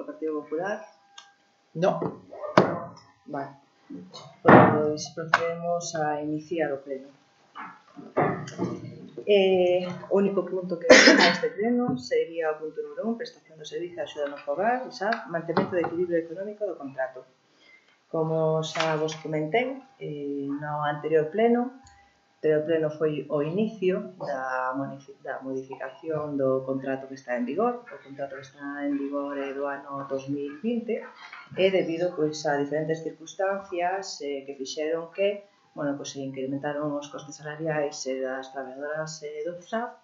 polo Partido Popular? No. Vale. Pois procedemos a iniciar o pleno. O único punto que a este pleno sería o punto número 1, prestación do servicio de axuda no fogar, mantemento de equilibrio económico do contrato. Como xa vos comentei no anterior pleno, pero o pleno foi o inicio da modificación do contrato que está en vigor. O contrato que está en vigor é do ano 2020 e debido a diferentes circunstancias que fixeron que se incrementaron os costes salariais das traballadoras do SAF,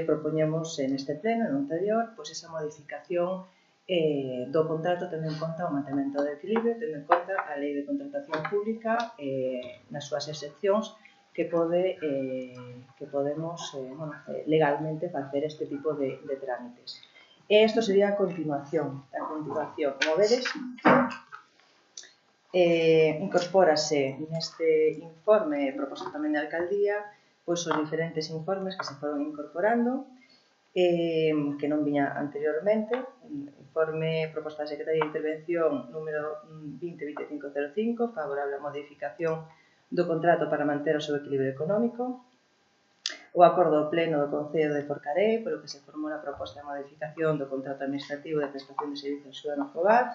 propoñemos neste pleno, no anterior, esa modificación do contrato tendo en conta o mantemento do equilibrio, tendo en conta a Lei de Contratación Pública nas súas excepcións que podemos legalmente facer este tipo de trámites. E isto sería a continuación. Como vedes, incorpórase neste informe proposto tamén de Alcaldía os diferentes informes que se foron incorporando que non viña anteriormente. Informe proposta da Secretaría de Intervención número 202505, favorable á modificación do contrato para manter o seu equilibrio económico. O acordo pleno do Concello de Forcarei, polo que se formula a proposta de modificación do contrato administrativo de prestación de servicios de axuda no fogar.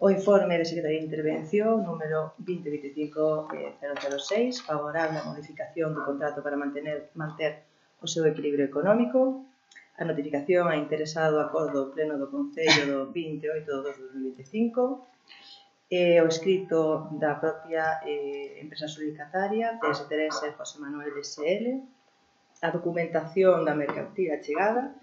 O informe de Secretaría de Intervención número 2025-006, favorable á modificación do contrato para manter o seu equilibrio económico. A notificación a interesado do acordo pleno do Concello do 28/2/2025. O escrito da propia empresa adxudicataria, TS3 José Manuel SL. A documentación da mercancía chegada,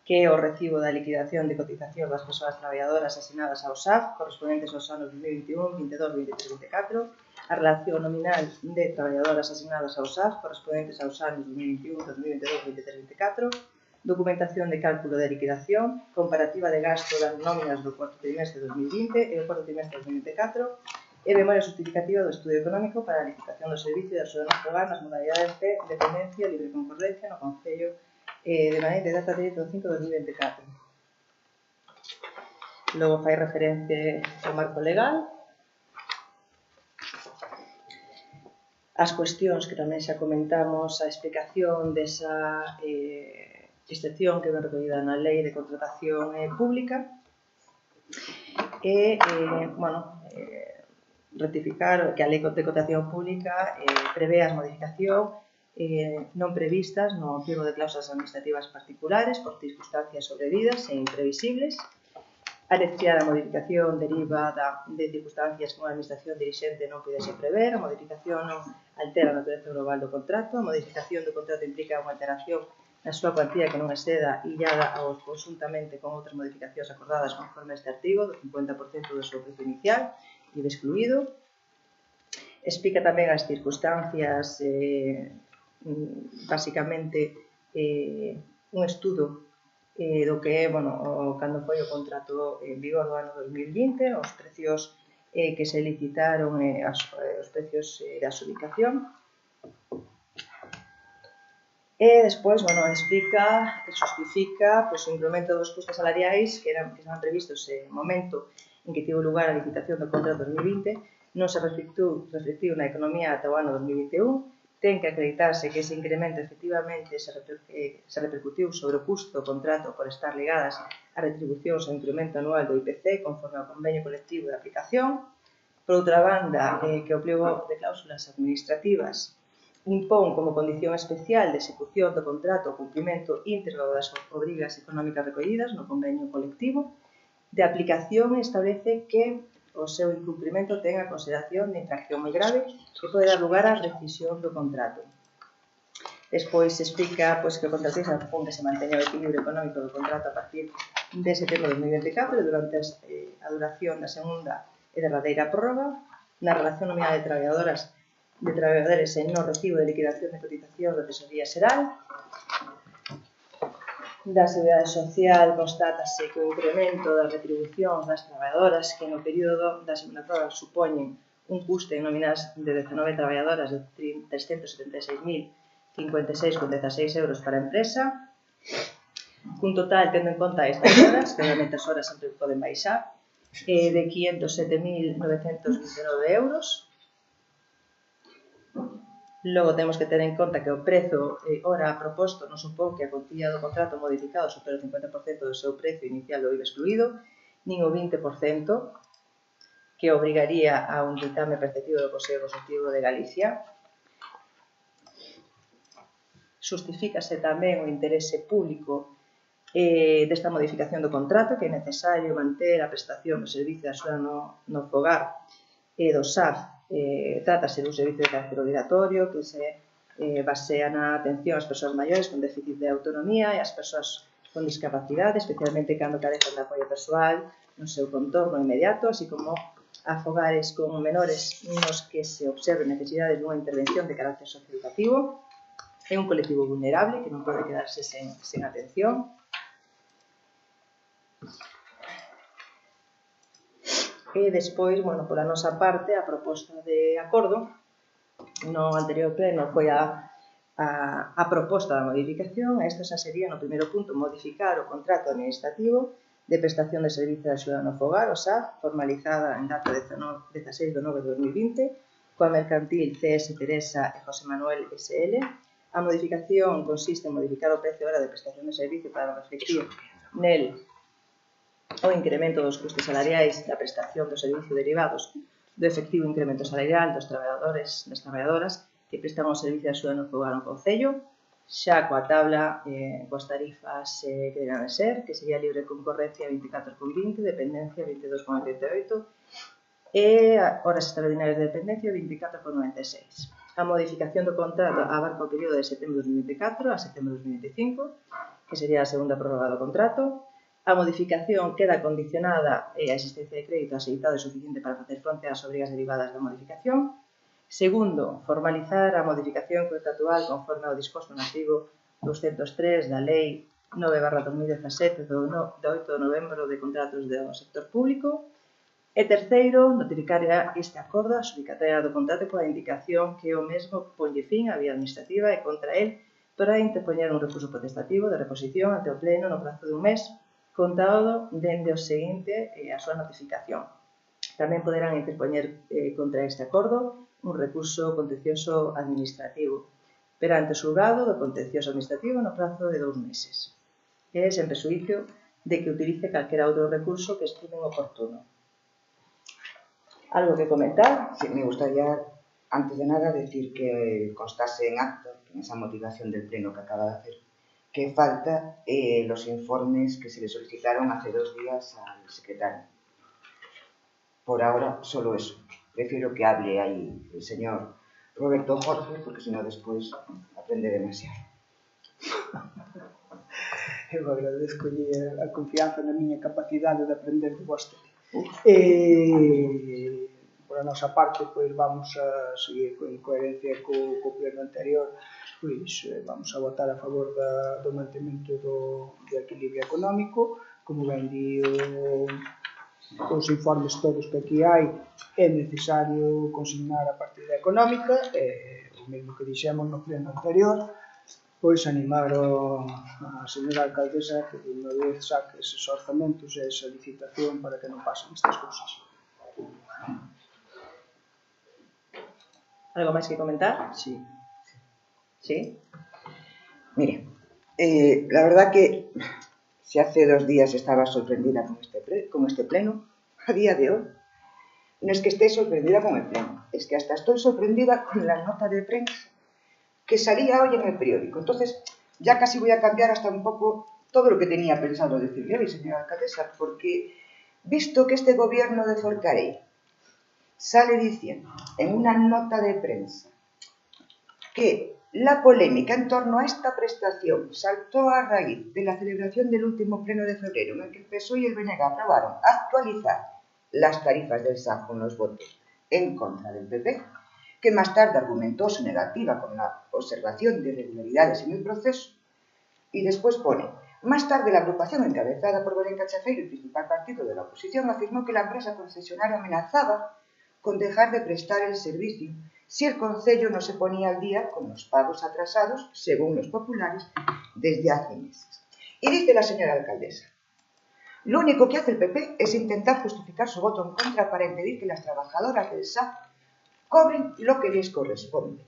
que é o recibo da liquidación de cotización das persoas traballadoras asignadas ao SAF, correspondentes aos anos 2021, 22, 23, 24, a relación nominal de traballadoras asignadas ao SAF, correspondentes aos anos 2021, 2022, 23, 24, documentación de cálculo de liquidación, comparativa de gasto das nóminas do cuarto trimestre de 2020 e o cuarto trimestre de 2024, e memoria justificativa do estudio económico para a licitación do servicio de axuda no fogar nas modalidades de dependencia, libre concorrencia no Concello de maneira de data de 5/2024. Logo fai referencia ao marco legal, as cuestións que tamén xa comentamos, a explicación desa excepción que ven recollida na Lei de Contratación Pública e, rectificar que a Lei de Contratación Pública prevé as modificacións non previstas no pliego de cláusulas administrativas particulares por circunstancias sobrevidas e imprevisibles. A necesidade da modificación derivada de circunstancias que unha administración dirixente non pudese prever. A modificación non altera a natureza global do contrato. A modificación do contrato implica unha alteración na súa cuantía que non exceda illada aos conjuntamente con outras modificacións acordadas conforme este artigo do 50% do seu precio inicial e excluído. Explica tamén as circunstancias, basicamente un estudo do que é cando foi o contrato en vigor do ano 2020, os precios que se licitaron, os precios de adxudicación. E despois, explica e justifica o incremento dos custos salariais que estaban previstos no momento en que tivo lugar a licitación do contrato 2020, non se reflectiu na economía ata o ano 2021, ten que acreditarse que ese incremento efectivamente se repercutiu sobre o custo do contrato por estar ligadas a retribucións ao incremento anual do IPC conforme ao convenio colectivo de aplicación. Por outra banda, que o pliego de cláusulas administrativas impón como condición especial de execución do contrato o cumprimento íntegro das obrigas económicas recollidas no convenio colectivo de aplicación establece que o seu incumprimento ten a consideración de infracción moi grave que pode dar lugar á rescisión do contrato. Despois se explica que o contratista propón que se manteña o equilibrio económico do contrato a partir de setembro de 2024 e durante a duración da segunda e derradeira prórroga na relación nominal de traballadores en no recibo de liquidación de cotización da Tesorería Xeral. Da Seguridade Social constátase que o incremento das retribucións das traballadoras que no período da segunda prórroga supoñen un custe en nóminas de 19 traballadoras de 376.056,16 euros para a empresa. cun total, tendo en conta estas horas, que obviamente as horas sempre poden baixar, de 507.929 euros. Logo temos que ter en conta que o prezo hora proposto non supón que a contilla do contrato modificado supere o 50% do seu prezo inicial do IVA excluído, nin o 20%, que obrigaría a un ditame perceptivo do Consello Consultivo de Galicia. Justifícase tamén o interese público desta modificación do contrato, que é necesario manter a prestación do servicio de axuda no fogar e do SAF. Trátase dun servicio de carácter obligatorio que se basea na atención ás persoas maiores con déficit de autonomía e ás persoas con discapacidade, especialmente cando carecen de apoio persoal no seu contorno inmediato, así como a fogares con menores nos que se observen necesidades dunha intervención de carácter socioeducativo. É un colectivo vulnerable que non pode quedarse sen atención. E despois, pola nosa parte, a proposta de acordo no anterior pleno foi a proposta da modificación. Esta xa sería, no primeiro punto, modificar o contrato administrativo de prestación de servicio de axuda no fogar, o SAF, formalizada en data 16 de 9 de 2020, coa mercantil CS Teresa e José Manuel SL. A modificación consiste en modificar o precio hora de prestación de servicio para reflectir nel o incremento dos custes salariais da prestación do servicio derivados do efectivo incremento salarial dos traballadores e das traballadoras que prestan o servicio de axuda no fogar no Concello, xa coa tabla coas tarifas que deberán de ser, que sería libre concorrencia 24,20, dependencia 22,88 e horas extraordinarias de dependencia 24,96. A modificación do contrato abarca o período de setembro de 2024 a setembro de 2025, que sería a segunda prórroga do contrato. A modificación queda condicionada á existencia de crédito axeitado e suficiente para facer fronte ás obrigas derivadas da modificación. Segundo, formalizar a modificación contratual conforme ao disposto no artigo 203 da Lei 9/2017 do 8 de novembro de contratos do sector público. E terceiro, notificar este acordo a adxudicataria do contrato coa indicación que o mesmo ponlle fin á vía administrativa e contra el para interpoñer un recurso potestativo de reposición ante o pleno no prazo dun mes contado dende o seguinte a súa notificación. Tamén poderán interpoñer contra este acordo un recurso contencioso administrativo perante o xulgado do contencioso administrativo no prazo de 2 meses. E sen prexuízo de que utilice calquera outro recurso que estimen oportuno. ¿Algo que comentar? Sí, me gustaría, antes de nada, decir que constase en acto, en esa motivación del pleno que acaba de hacer, que falta los informes que se le solicitaron hace 2 días al secretario. Por ahora, solo eso. Prefiero que hable ahí el señor Roberto Jorge, porque si no después aprende demasiado. Eu agradezco a confianza na miña capacidade de aprender de vostede. Por a nosa parte, pois vamos a seguir en coherencia co pleno anterior, pois vamos a votar a favor do mantemento do equilibrio económico. Como ben di os informes todos que aquí hai, é necesario consignar a partida económica, o mesmo que dixemos no pleno anterior, pois animar a señora alcaldesa que de unha vez saque eses orzamentos e esa licitación para que non pasen estas cousas. Algo máis que comentar? Sí. Sí. Mire, la verdad que si hace 2 días estaba sorprendida con este pleno, a día de hoy no es que esté sorprendida con el pleno, es que hasta estoy sorprendida con la nota de prensa que salía hoy en el periódico. Entonces, ya casi voy a cambiar hasta un poco todo lo que tenía pensado decirle hoy, señora alcaldesa, porque visto que este gobierno de Forcadell sale diciendo en una nota de prensa que la polémica en torno a esta prestación saltó a raíz de la celebración del último pleno de febrero en el que el PSOE y el BNG aprobaron actualizar las tarifas del SAF con los votos en contra del PP, que más tarde argumentó su negativa con la observación de irregularidades en el proceso, y después pone: más tarde la agrupación encabezada por Belén Cachafeiro, el principal partido de la oposición, afirmó que la empresa concesionaria amenazaba con dejar de prestar el servicio si el concello no se ponía al día con los pagos atrasados, según los populares, desde hace meses. Y dice la señora alcaldesa: lo único que hace el PP es intentar justificar su voto en contra para impedir que las trabajadoras del SAP cobren lo que les corresponde.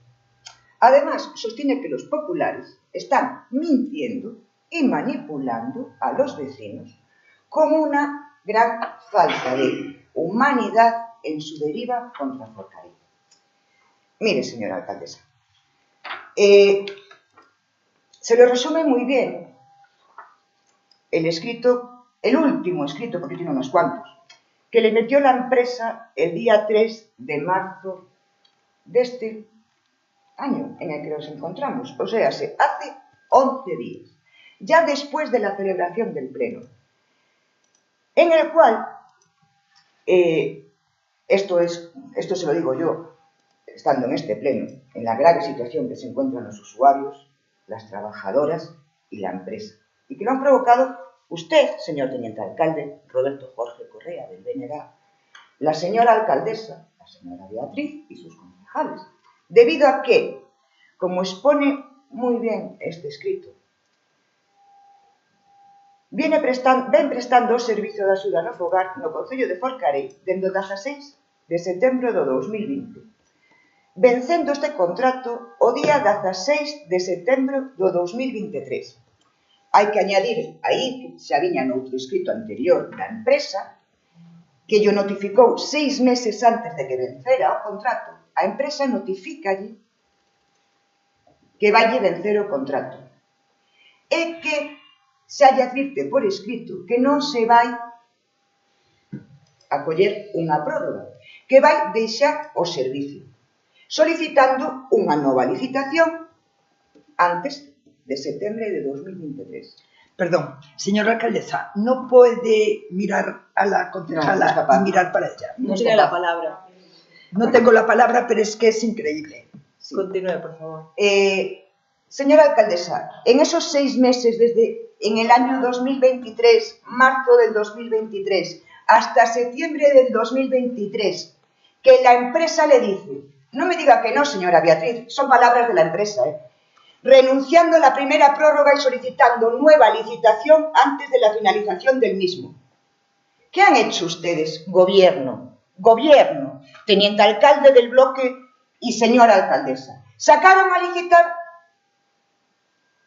Además, sostiene que los populares están mintiendo y manipulando a los vecinos con una gran falta de humanidad en su deriva contra Forcadell. Mire, señora alcaldesa, se lo resume muy bien el escrito, el último escrito, porque tiene unos cuantos, que le metió la empresa el día 3 de marzo de este año en el que nos encontramos, o sea, hace 11 días, ya después de la celebración del pleno, en el cual, esto se lo digo yo, estando en este pleno, en la grave situación que se encuentran los usuarios, las trabajadoras y la empresa, y que lo han provocado usted, señor teniente alcalde, Roberto Jorge Correa, del BNG, la señora alcaldesa, la señora Beatriz y sus concejales, debido a que, como expone muy bien este escrito, ven prestando o servicio de axuda no fogar no Concello de Forcarei dende o 16 de setembro do 2020, vencendo este contrato o día 16 de setembro do 2023. Hai que añadir aí que xa viña noutro escrito anterior da empresa que yo notificou 6 meses antes de que vencera o contrato. A empresa notifícalle que valle vencer o contrato e que xa lle advirte por escrito que non se vai a coller unha prórroga, que vai deixar o servicio, solicitando unha nova licitación antes de septiembre de 2023. Perdón, señora alcaldesa, no puede mirar a la concejala y mirar para ella. No tiene la palabra. No tengo la palabra, pero es que es increíble. Sí. Continúe, por favor. Señora alcaldesa, en esos 6 meses, desde en el año 2023, marzo del 2023, hasta septiembre del 2023, que la empresa le dice, no me diga que no, señora Beatriz, son palabras de la empresa, renunciando a la primera prórroga y solicitando nueva licitación antes de la finalización del mismo. ¿Qué han hecho ustedes, gobierno, teniente alcalde del bloque y señora alcaldesa? ¿Sacaron a licitar?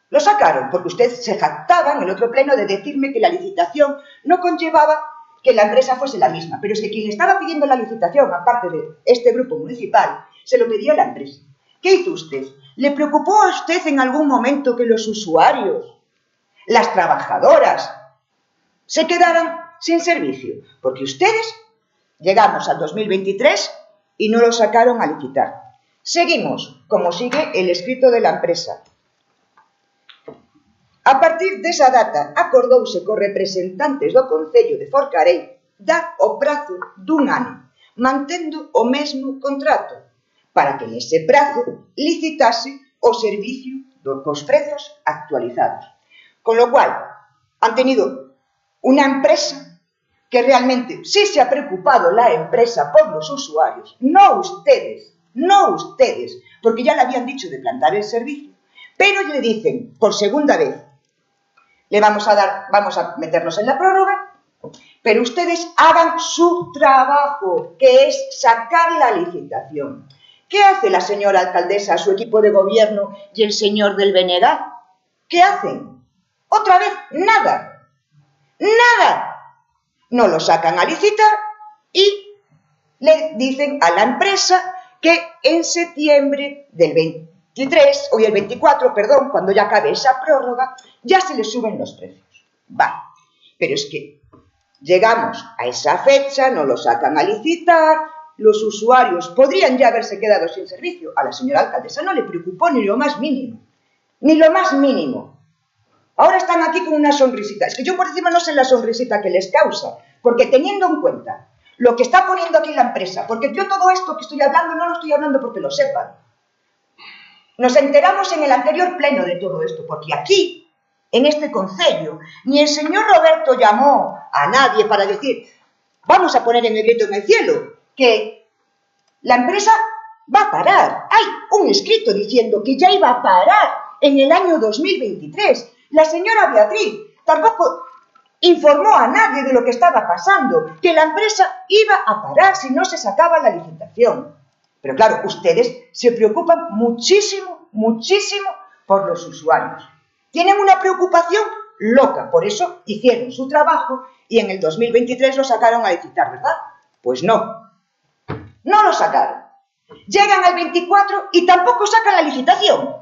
Lo sacaron porque usted se jactaba en el otro pleno de decirme que la licitación no conllevaba que la empresa fuese la misma, pero es que quien estaba pidiendo la licitación, aparte de este grupo municipal, se lo pedía la empresa. ¿Qué hizo usted? ¿Le preocupó a usted en algún momento que los usuarios, las trabajadoras, se quedaran sin servicio? Porque ustedes llegamos al 2023 y no lo sacaron a licitar. Seguimos, como sigue el escrito de la empresa. A partir desa data, acordouse cos representantes do Concello de Forcarei dar o prazo dun ano, mantendo o mesmo contrato, para que nese prazo licitase o servicio cos prezos actualizados. Con lo cual, han tenido una empresa que realmente sí se ha preocupado la empresa por los usuarios, no ustedes, porque ya le habían dicho de plantar el servicio, pero le dicen por segunda vez, vamos a meternos en la prórroga, pero ustedes hagan su trabajo, que es sacar la licitación. ¿Qué hace la señora alcaldesa, su equipo de gobierno y el señor del BNG? ¿Qué hacen? Otra vez, nada. No lo sacan a licitar y le dicen a la empresa que en septiembre del 23, o el 24, perdón, cuando ya acabe esa prórroga, ya se le suben los precios. Vale, pero es que llegamos a esa fecha, no lo sacan a licitar, los usuarios podrían ya haberse quedado sin servicio. A la señora alcaldesa no le preocupó ni lo más mínimo. Ahora están aquí con una sonrisita. Es que yo por encima no sé la sonrisita que les causa, porque teniendo en cuenta lo que está poniendo aquí la empresa, porque yo todo esto que estoy hablando no lo estoy hablando porque lo sepan. Nos enteramos en el anterior pleno de todo esto, porque aquí, en este concello, ni el señor Roberto llamó a nadie para decir, vamos a poner en el grito en el cielo, que la empresa va a parar. Hay un escrito diciendo que ya iba a parar en el año 2023. La señora Beatriz tampoco informó a nadie de lo que estaba pasando, que la empresa iba a parar si no se sacaba la licitación. Pero claro, ustedes se preocupan muchísimo, muchísimo por los usuarios. Tienen una preocupación loca, por eso hicieron su trabajo y en el 2023 lo sacaron a licitar, ¿verdad? Pues no, no lo sacaron. Llegan al 24 y tampoco sacan la licitación,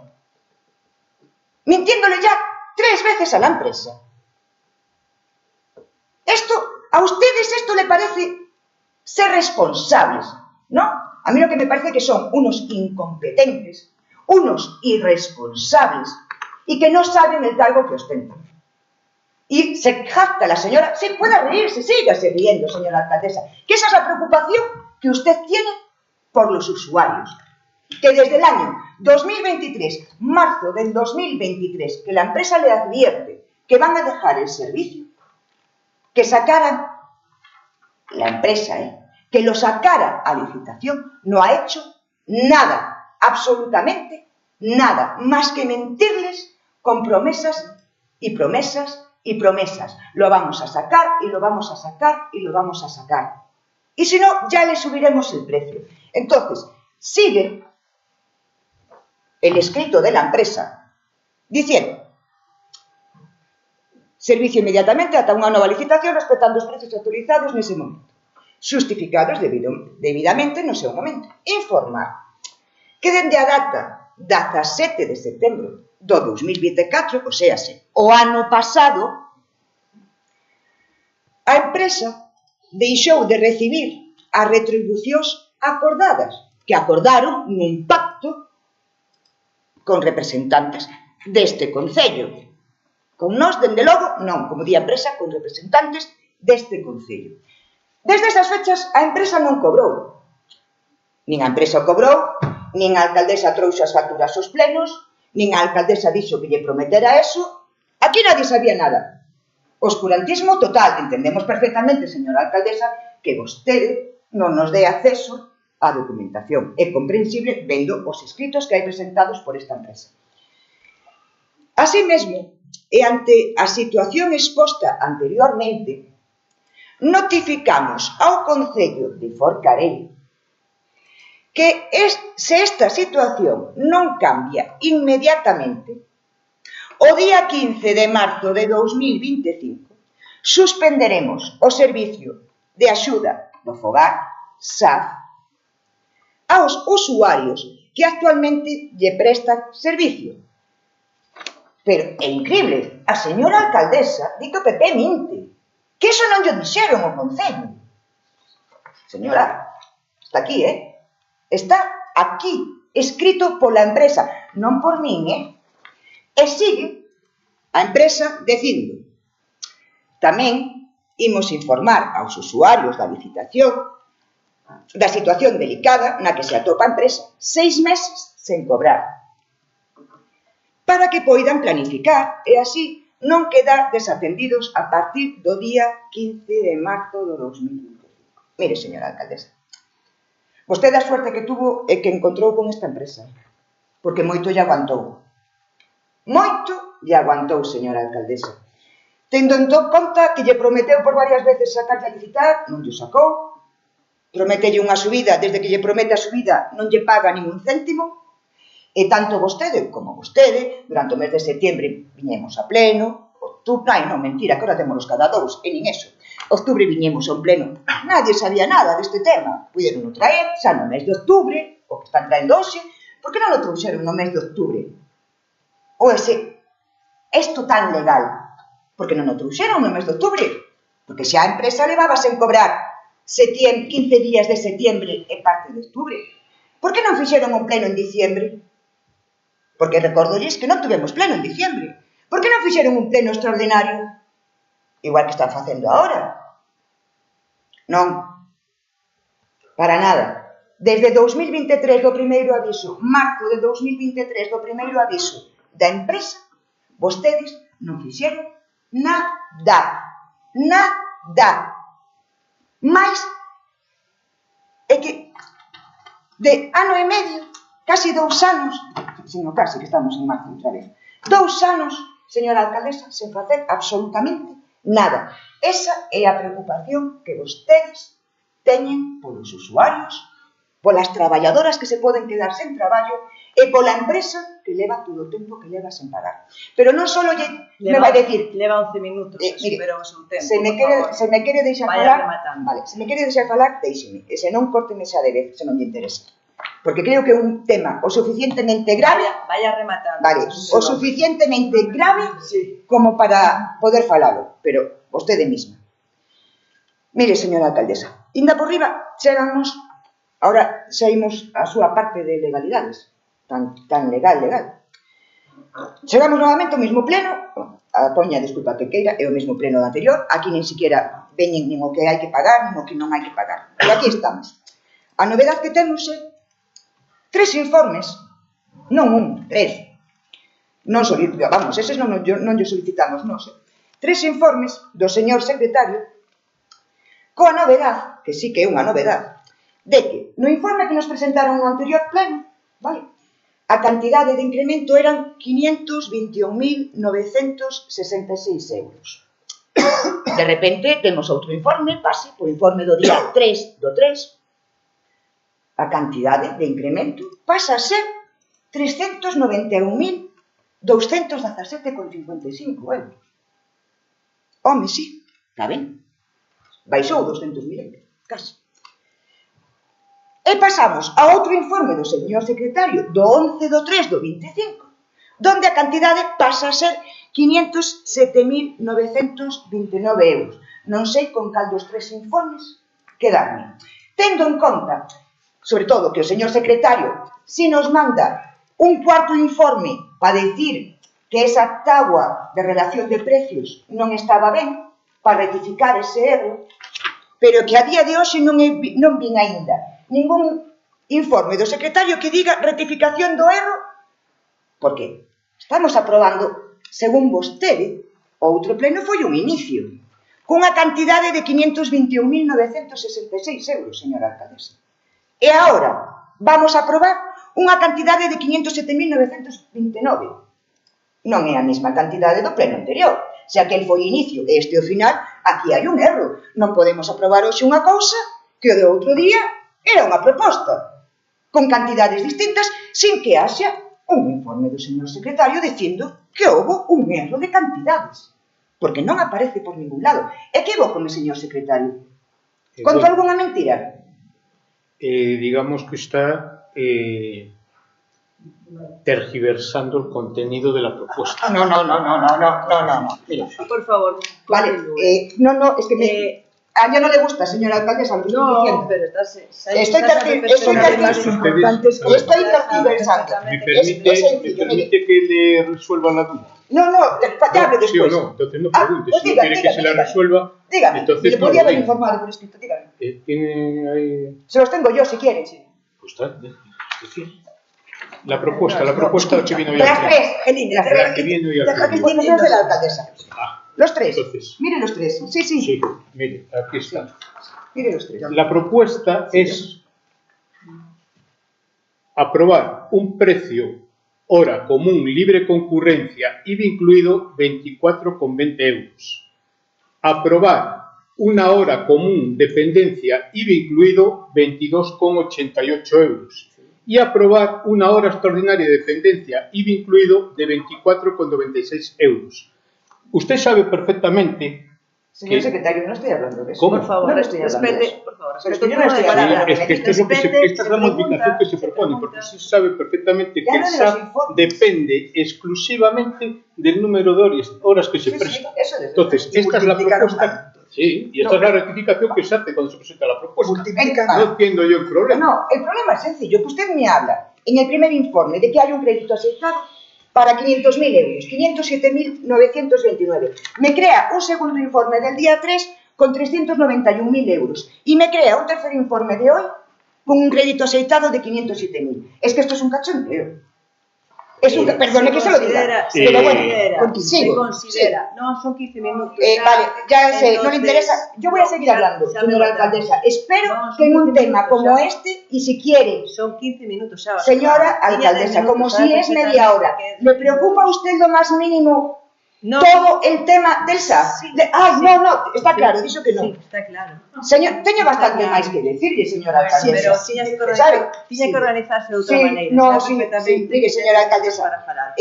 mintiéndole ya 3 veces a la empresa. ¿A ustedes esto le parece ser responsables? ¿No? A mí lo que me parece que son unos incompetentes, unos irresponsables y que no saben el cargo que ostentan. Y se jacta la señora, sí, puede reírse, sígase riendo, señora alcaldesa, que esa es la preocupación que usted tiene por los usuarios. Que desde el año 2023, marzo del 2023, que la empresa le advierte que van a dejar el servicio, que sacaran la empresa, que lo sacara a licitación, no ha hecho nada, absolutamente nada, más que mentirles con promesas y promesas y promesas. Lo vamos a sacar y lo vamos a sacar y lo vamos a sacar. Y si no, ya le subiremos el precio. Entonces, sigue el escrito de la empresa diciendo: servicio inmediatamente ata unha nova licitación respetando os prezos autorizados nese momento, xustificados debidamente no seu momento. Informar que dende a data 17 de setembro do 2024, o sea, o ano pasado, a empresa deixou de recibir as retribucións acordadas, que acordaron nun pacto con representantes deste concello. Con nós, dende logo, non, como di a empresa, con representantes deste concello. Desde esas fechas, a empresa non cobrou. Nin a empresa cobrou, nin a alcaldesa trouxe as facturas aos plenos, nin a alcaldesa dixo que lle prometera eso. Aquí nadie sabía nada. Oscurantismo total. Entendemos perfectamente, señora alcaldesa, que vostede non nos dé acceso á documentación. É comprensible vendo os escritos que hai presentados por esta empresa. Así mesmo, e ante a situación exposta anteriormente, notificamos ao Concello de Forcarei que se esta situación non cambia inmediatamente, o día 15 de marzo de 2025 suspenderemos o servicio de axuda do fogar SAF aos usuarios que actualmente lle prestan servicio. Pero é increíble, a señora alcaldesa di que o PP minte, que iso non lle dixeron ao Concello. Señora, está aquí, está aquí, escrito pola empresa, non por min, E sigue a empresa dicindo: tamén imos informar aos usuarios da licitación da situación delicada na que se atopa a empresa, 6 meses sen cobrar, para que poidan planificar e así non quedar desatendidos a partir do día 15 de marzo do 2025. Mire, señora alcaldesa, vostede a suerte que tuvo é que encontrou con esta empresa, porque moito lle aguantou. Moito lle aguantou, señora alcaldesa. Tendo en conta que lle prometeu por varias veces sacarlle a licitar, non lle sacou. Prometelle unha subida, desde que lle promete a subida non lle paga ningún céntimo. E tanto vostede como vostede, durante o mes de setembro viñemos a pleno, outubro, non, mentira, que ora temos cada 2, e nin eso. Outubro viñemos a un pleno, nadie sabía nada deste tema, puderon o traer xa no mes de outubro, o que están traendo hoxe, por que non o trouxeron no mes de outubro? Ou isto tan legal, por que non o trouxeron no mes de outubro? Porque xa a empresa levaba sen cobrar 15 días de setembro e parte de outubro. Por que non fixeron un pleno en diciembre? Porque recordolles que non tuvemos pleno en diciembre. Por que non fixeron un pleno extraordinario? Igual que están facendo agora. Non. Para nada. Desde 2023 do primeiro aviso, marzo de 2023 do primeiro aviso da empresa, vostedes non fixeron nada. Nada. Mais é que de ano e medio, casi 2 anos, sino casi que estamos en marzo outra vez, 2 anos señora alcaldesa, sen facer absolutamente nada. Esa é a preocupación que vostedes teñen polos usuarios, polas traballadoras que se poden quedar sen traballo e pola empresa que leva todo o tempo que leva sen pagar. Pero non só me vai decir... Leva 11 minutos, mire, pero o seu tempo, se me quere deixar falar, vale, se me quere deixar falar, deixeme, e se non, córteme xa de vez, se non lle interesa. Porque creo que é un tema o suficientemente grave... Vaya rematando. Vale, o suficientemente grave como para poder falalo, pero vostede misma. Mire, señora alcaldesa, inda por riba, chegamos, ahora saímos a súa parte de legalidades, tan legal. Chegamos novamente ao mesmo pleno, a poña, desculpa que queira, é o mesmo pleno do anterior, aquí nin siquiera veñen nin o que hai que pagar, nin o que non hai que pagar. E aquí estamos. A novedade que temos é 3 informes, non un, 3. Non solicitamos, vamos, eses non lle solicitamos nós. 3 informes do señor secretario coa novedade, que sí que é unha novedade, de que no informe que nos presentaron no anterior pleno, vale, a cantidade de incremento eran 521.966 euros. De repente, temos outro informe, pase, o informe do día 3 do 3, a cantidade de incremento pasa a ser 391.217,55 euros. Home, sí, está ben. Baixou 200.000 euros, casi. E pasamos a outro informe do señor secretario do 11 do 3 do 25, donde a cantidade pasa a ser 507.929 euros. Non sei con cal dos 3 informes quedarme. Tendo en conta, sobre todo, que o señor secretario si nos manda un cuarto informe para decir que esa tábua de relación de precios non estaba ben, para rectificar ese erro, pero que a día de hoxe non vin aínda ningún informe do secretario que diga rectificación do erro, porque estamos aprobando, según vostede, outro pleno foi un inicio, cunha cantidade de 521.966 euros, señora alcaldesa. E agora vamos a aprobar unha cantidade de 507.929. Non é a mesma cantidade do pleno anterior. Se aquel foi inicio e este o final, aquí hai un erro. Non podemos aprobar hoxe unha cousa que o de outro día era unha proposta, con cantidades distintas, sin que haxa un informe do señor secretario dicindo que houve un erro de cantidades. Porque non aparece por ningún lado. Equivócome, señor secretario. Conto algunha mentira? Digamos que está tergiversando el contenido de la propuesta. No. Mira. Por favor. Vale, no, es que a ella no le gusta, señora alcaldesa, lo que estoy diciendo. Pero estoy tergiversando. ¿Me permite que le resuelva la duda? No, ya hable después. Sí o no, entonces no pregunte. Si quiere que se la resuelva, dígame, entonces le podría haber informado por escrito, dígame. ¿Tiene ahí...? Se los tengo yo, si quiere. Pues está, sí. La propuesta que viene hoy al pleno. La que viene hoy al pleno. Las de la alcaldesa. Los 3. Entonces, mire los 3. Sí. Sí, mire, aquí está. Mire los 3. La propuesta es aprobar un precio hora común libre concurrencia, IVA incluido, 24,20 euros. Aprobar una hora común dependencia, IVA incluido, 22,88 euros. Y aprobar una hora extraordinaria de dependencia, IVA incluido, de 24,96 euros. Usted sabe perfectamente... Señor secretario, no estoy hablando de eso. ¿Cómo? Por favor, no estoy hablando de eso. Por favor, es que esto es lo que esta es la modificación que se propone, porque usted sabe perfectamente que el SAT depende exclusivamente del número de horas que se prestan. Entonces, esta es la propuesta. Sí, y esta es la rectificación que se hace cuando se presenta la propuesta. No entiendo yo el problema. No, el problema es sencillo, que usted me habla en el primer informe de que hay un crédito aceptado para 500.000 euros, 507.929. Me crea un segundo informe del día 3 con 391.000 euros. Y me crea un tercer informe de hoy con un crédito aceptado de 507.000. Es que esto es un cachondeo. Perdone que se lo diga. Pero bueno, se considera. No, son 15 minutos. Vale, ya sé, no le interesa. Yo voy a seguir hablando, señora alcaldesa. Espero que en un tema como este, y si quiere... Son 15 minutos, señora alcaldesa, como si es media hora. ¿Le preocupa a usted lo más mínimo todo el tema del SAP. No, está claro, dixo que non. Sí, está claro. Señor, teño bastante máis que decirle, señora Sí, pero alcaldesa. tiña que organizarse de outra maneira. Mire, señora alcaldesa. Para falar.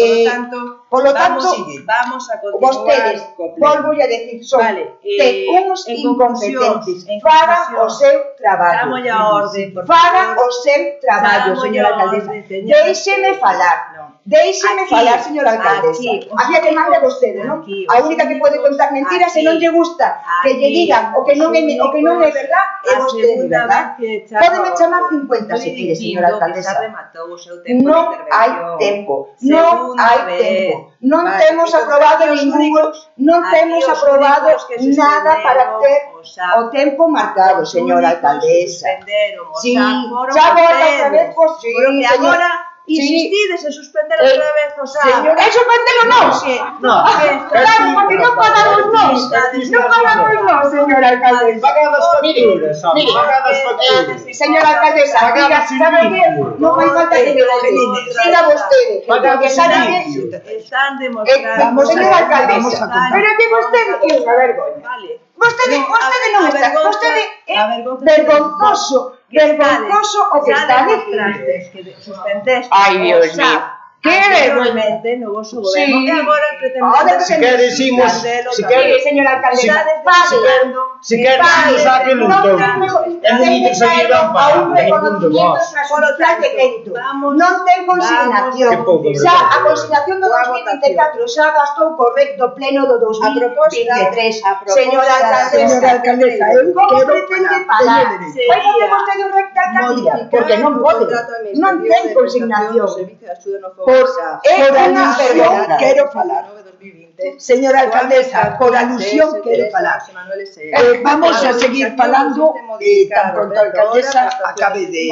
Polo tanto, vamos a continuar. Vostedes, volvo a decir, son uns incompetentes. Fagan o seu traballo. Damos a orde, por Fagan favor. o seu traballo, señora alcaldesa. Déixeme falar. Déixeme falar, señora alcaldesa. Aquí a que manda vostede, non? A única que pode contar mentiras se non lle gusta que lle digan o que non é verdad é vostede, verdad? Pódeme chamar 50 se quere, señora alcaldesa. Non hai tempo, non hai tempo. Non temos aprobado nada para ter o tempo marcado, señora alcaldesa. Sí, xa volta outra vez, pois sí, señora. Insistides en suspender outra vez o SAP. Señor, é suspendelo non? Claro, porque non pagamos nós. Non pagamos nós, señora alcaldesa. Pagadas facturas, pagadas facturas. Señora alcaldesa, diga, sabe que non hai falta que me diga. Siga vostede. Porque sabe que están demostrando. Señora alcaldesa, pero que vostede é unha vergoña. Vostede non está, vostede é vergonzoso o que está dicindo. Ai, Dios mío. Que vergoña. No vosso goberno. E agora pretendemos... Si queres, señora alcaldesa, se queres, sáquelo todo. E non ides a ir a un pago, ningún de vos. Non ten consignación. Xa, a consignación do 2024 xa gastou correcto pleno do 2023. Señora alcaldesa, como pretende pagar? Vai facer vostede un recta alcaldía? Porque non pode. Non ten consignación. Por alusión quero falar. Señora alcaldesa, por alusión quero falar. Vamos a seguir falando tan pronto a alcaldesa acabe de...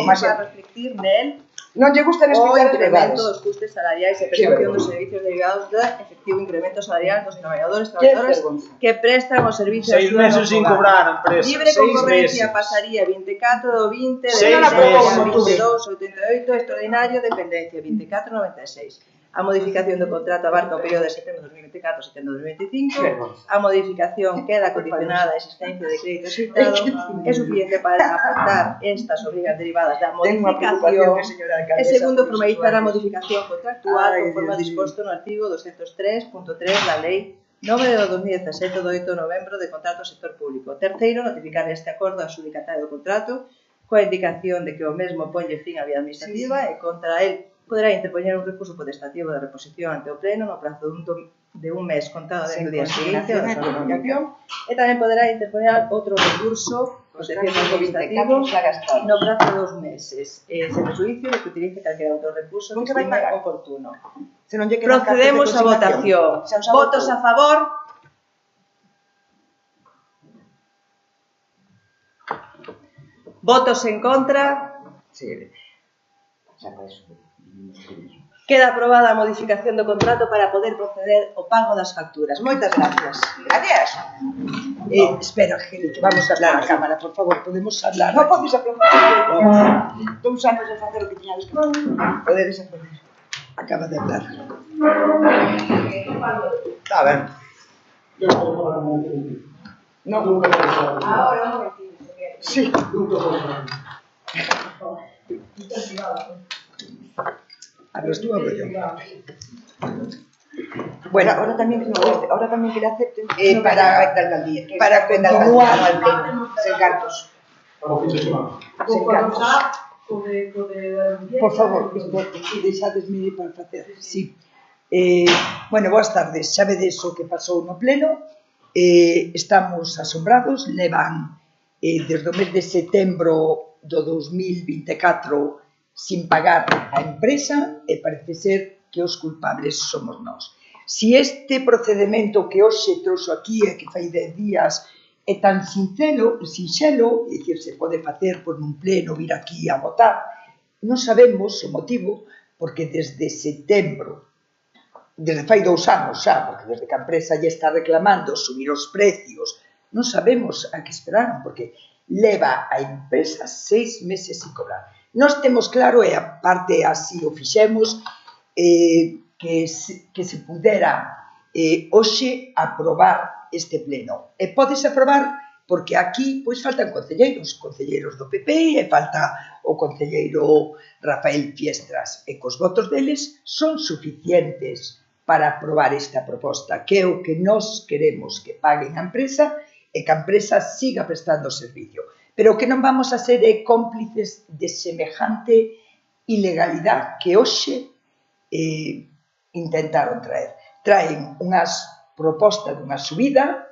Non lle gustan explicar privados. Dos custes salariais e prestación dos servicios derivados do efectivo incremento salarial dos traballadores que prestan o servicio 6 meses sin cobrar, empresa. Libre concorrencia pasaría 24 do 20 de 22,88 extraordinario dependencia 24,96. A modificación do contrato abarca o período de setembro de 2024 a setembro de 2025. A modificación queda condicionada a existencia de crédito citado. É suficiente para afectar estas obrigas derivadas da modificación. E segundo, formalizar a modificación contractual conforme disposto no artigo 203.3 da Lei 9 de 2017 do 8 de novembro de contrato ao sector público. Terceiro, notificar este acordo ao adxudicatario do contrato coa indicación de que o mesmo ponlle fin á vía administrativa e contra el poderá interpoñer un recurso potestativo de reposición ante o Pleno no prazo de un mes contado desde o día seguinte da súa comunicación e tamén poderá interpoñer outro recurso potestativo no prazo de 2 meses sen prejuicio de que utilice calquera outro recurso que estime oportuno. Procedemos a votación. Votos a favor? Votos en contra? Queda aprobada a modificación do contrato para poder proceder ao pago das facturas. Moitas gracias. Adiós. Espera, Angélica, vamos a hablar a cámara, por favor, podemos hablar. Non podes aplaudir. 2 anos de facer o que tiñades que facer. Podedes aplaudir. Acaba de hablar. Está ben. Non. Ahora, Sí. Hablas tú, hablo yo. Bueno, ahora también que le acepten para continuar sen cartos. Sen cartos. Por favor, deixadesme para facer. Sí. Bueno, boas tardes. Xa vedes o que pasou no pleno. Estamos asombrados. Levan desde o mes de setembro do 2024 sin pagar a empresa e parece ser que os culpables somos nós. Si este procedimento que hoxe trouxo aquí e que fai 10 días é tan sinxelo, é dicir, se pode facer por un pleno, vir aquí a votar, non sabemos o motivo, porque desde setembro, desde fai 2 anos xa, porque desde que a empresa lle está reclamando subir os precios, non sabemos a que esperaron, porque leva a empresa 6 meses sin cobrar. Nós temos claro, e a parte así o fixemos, que se pudera hoxe aprobar este pleno. E pódese aprobar porque aquí pois faltan concelleiros do PP, e falta o concelleiro Rafael Fiestras, e cos votos deles son suficientes para aprobar esta proposta, que é o que nós queremos que paguen a empresa e que a empresa siga prestando servicio. Pero o que non vamos a ser é cómplices de semejante ilegalidade que hoxe intentaron traer. Traen unhas propostas dunha subida,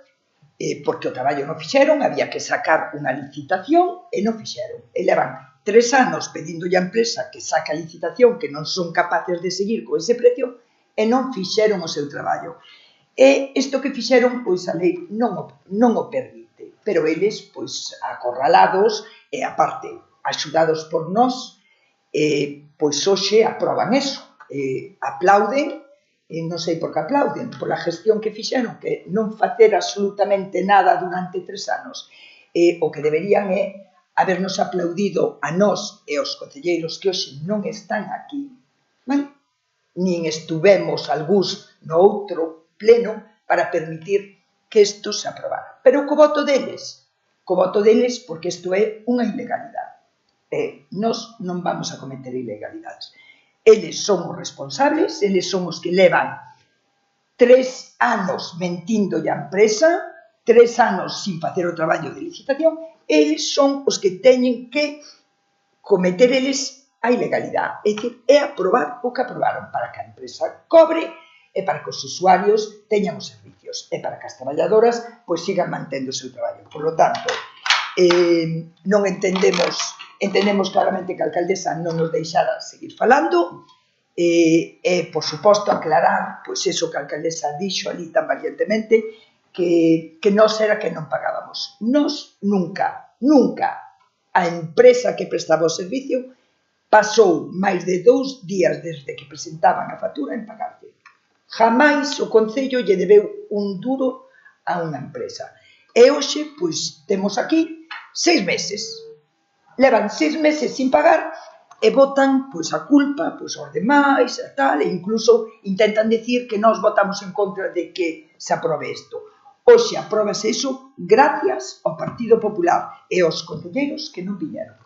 porque o traballo non fixeron, había que sacar unha licitación e non fixeron. E levan 3 anos pedindolle a empresa que saque a licitación, que non son capaces de seguir con ese precio, e non fixeron o seu traballo. E isto que fixeron, pois a lei non o permite, pero eles, pois, acorralados e, aparte, axudados por nós, pois hoxe aproban eso, aplauden. Non sei por que aplauden, pola gestión que fixeron, que non facer absolutamente nada durante 3 anos. O que deberían é habernos aplaudido a nós e aos concelleiros que hoxe non están aquí, nin estuvemos algúns no outro pleno para permitir que isto se aprobara. Pero co voto deles, porque isto é unha ilegalidade. Nós non vamos a cometer ilegalidades. Eles son os responsables, eles son os que levan 3 anos mentindolle a empresa, 3 anos sin facer o traballo de licitación, eles son os que teñen que cometer eles a ilegalidade. É dicir, é aprobar o que aprobaron para que a empresa cobre e para que os usuarios teñan os servicios e para que as traballadoras pois sigan mantendo o seu traballo. Por lo tanto, non entendemos claramente que a alcaldesa non nos deixara seguir falando e, por suposto, aclarar pois eso que a alcaldesa dixo ali tan valientemente que nós era que non pagábamos. Nós nunca a empresa que prestaba o servicio pasou máis de 2 días desde que presentaban a factura en pagarlle. Jamais o Concello lle debeu un duro a unha empresa. E hoxe, pois, temos aquí 6 meses. Levan 6 meses sin pagar e botan pois a culpa pois aos demais e tal, e incluso intentan decir que nós votamos en contra de que se aprobe isto. Hoxe apróbase iso gracias ao Partido Popular e aos concelleiros que non viñeron.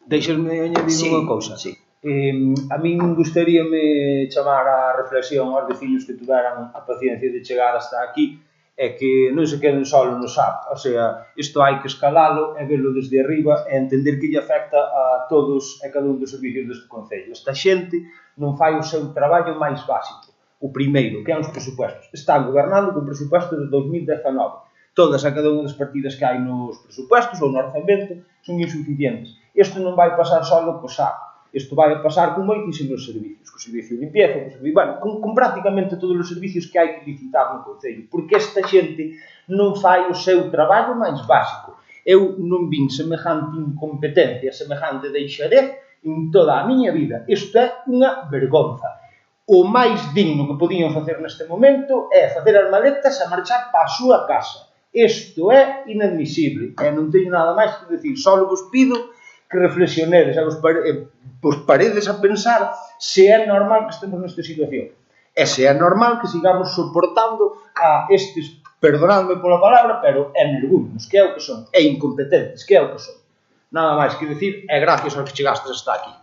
Deixasme añadir unha cousa. A min gustaríame chamar a reflexión aos veciños que tuveran a paciencia de chegar hasta aquí e que non se queden solo no SAP. O sea, isto hai que escalalo e verlo desde arriba e entender que lle afecta a todos e cada un dos servicios deste Concello. Esta xente non fai o seu traballo máis básico. O primeiro, que é os presupuestos. Están gobernando con presupuesto de 2019. Todas e cada unha das partidas que hai nos presupuestos ou no orzamento son insuficientes. Isto non vai pasar só co SAP. Isto vai pasar con moitísimos servicios. Co servicio de limpieza, con prácticamente todos os servicios que hai que licitar no Concello. Porque esta xente non fai o seu traballo máis básico. Eu non vin semejante incompetencia, semejante deixadez en toda a miña vida. Isto é unha vergonza. O máis digno que podían facer neste momento é facer as maletas e marchar para a súa casa. Isto é inadmisible. E non teño nada máis que decir. Só vos pido que reflexionedes e vos paredes a pensar se é normal que estemos nesta situación. E se é normal que sigamos soportando a estes, perdonadme pola palabra, pero energúmenos, que é o que son, e incompetentes, que é o que son. Nada máis que decir, e gracias aos que chegastes hasta aquí.